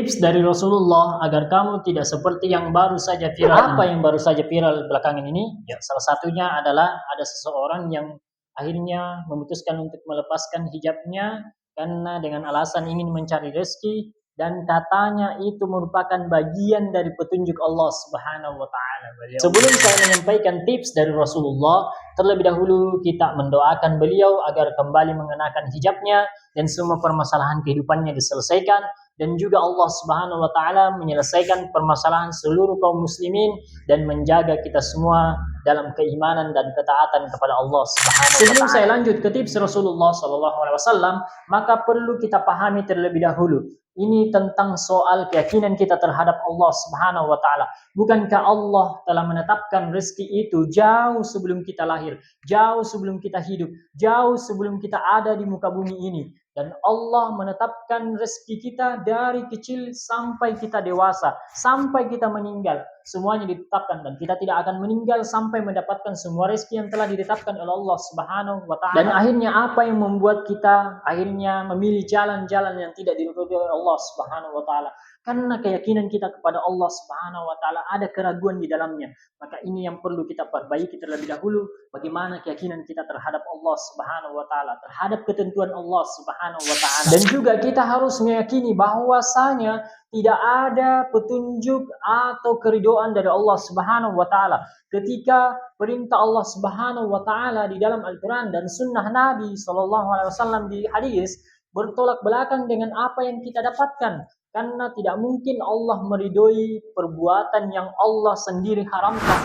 Tips dari Rasulullah agar kamu tidak seperti yang baru saja viral. Apa yang baru saja viral belakangan ini? Ya, salah satunya adalah ada seseorang yang akhirnya memutuskan untuk melepaskan hijabnya karena dengan alasan ingin mencari rezeki dan katanya itu merupakan bagian dari petunjuk Allah Subhanahu wa taala. Sebelum saya menyampaikan tips dari Rasulullah, terlebih dahulu kita mendoakan beliau agar kembali mengenakan hijabnya dan semua permasalahan kehidupannya diselesaikan, dan juga Allah Subhanahu wa taala menyelesaikan permasalahan seluruh kaum muslimin dan menjaga kita semua dalam keimanan dan ketaatan kepada Allah Subhanahu wa taala. Sebelum saya lanjut ke tips Rasulullah sallallahu alaihi wasallam, maka perlu kita pahami terlebih dahulu. Ini tentang soal keyakinan kita terhadap Allah Subhanahu wa taala. Bukankah Allah telah menetapkan rezeki itu jauh sebelum kita lahir, jauh sebelum kita hidup, jauh sebelum kita ada di muka bumi ini? Dan Allah menetapkan rezeki kita dari kecil sampai kita dewasa, sampai kita meninggal. Semuanya ditetapkan dan kita tidak akan meninggal sampai mendapatkan semua rezeki yang telah ditetapkan oleh Allah Subhanahu wa taala. Dan akhirnya apa yang membuat kita akhirnya memilih jalan-jalan yang tidak diridhoi oleh Allah Subhanahu wa taala? Karena keyakinan kita kepada Allah Subhanahu wa taala ada keraguan di dalamnya. Maka ini yang perlu kita perbaiki terlebih dahulu, bagaimana keyakinan kita terhadap Allah Subhanahu wa taala, terhadap ketentuan Allah Subhanahu wa taala. Dan juga kita harus meyakini bahwasanya tidak ada petunjuk atau keridhaan dari Allah Subhanahu wa taala ketika perintah Allah Subhanahu wa taala di dalam Al-Qur'an dan sunnah Nabi sallallahu alaihi wasallam di hadis bertolak belakang dengan apa yang kita dapatkan. Karena tidak mungkin Allah meridhoi perbuatan yang Allah sendiri haramkan.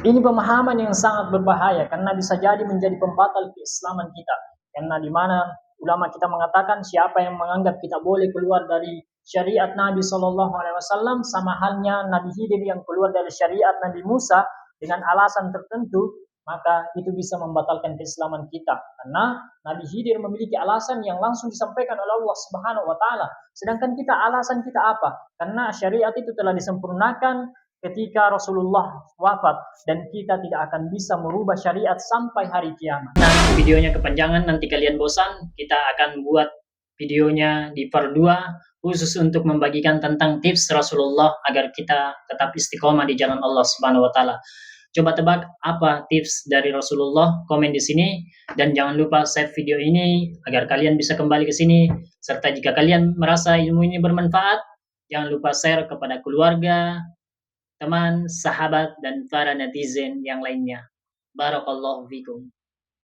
Ini pemahaman yang sangat berbahaya karena bisa jadi menjadi pembatal keislaman kita. Karena di mana ulama kita mengatakan siapa yang menganggap kita boleh keluar dari syariat Nabi Shallallahu Alaihi Wasallam sama halnya Nabi Khidir yang keluar dari syariat Nabi Musa dengan alasan tertentu, maka itu bisa membatalkan keislaman kita. Karena Nabi Khidir memiliki alasan yang langsung disampaikan oleh Allah Subhanahu wa taala. Sedangkan kita alasan kita apa? Karena syariat itu telah disempurnakan ketika Rasulullah wafat dan kita tidak akan bisa merubah syariat sampai hari kiamat. Nah, videonya kepanjangan, nanti kalian bosan, kita akan buat videonya di part 2 khusus untuk membagikan tentang tips Rasulullah agar kita tetap istiqomah di jalan Allah Subhanahu wa taala. Coba tebak apa tips dari Rasulullah? Komen di sini dan jangan lupa save video ini agar kalian bisa kembali ke sini. Serta jika kalian merasa ilmu ini bermanfaat, jangan lupa share kepada keluarga, teman, sahabat dan para netizen yang lainnya. Barakallahu fikum.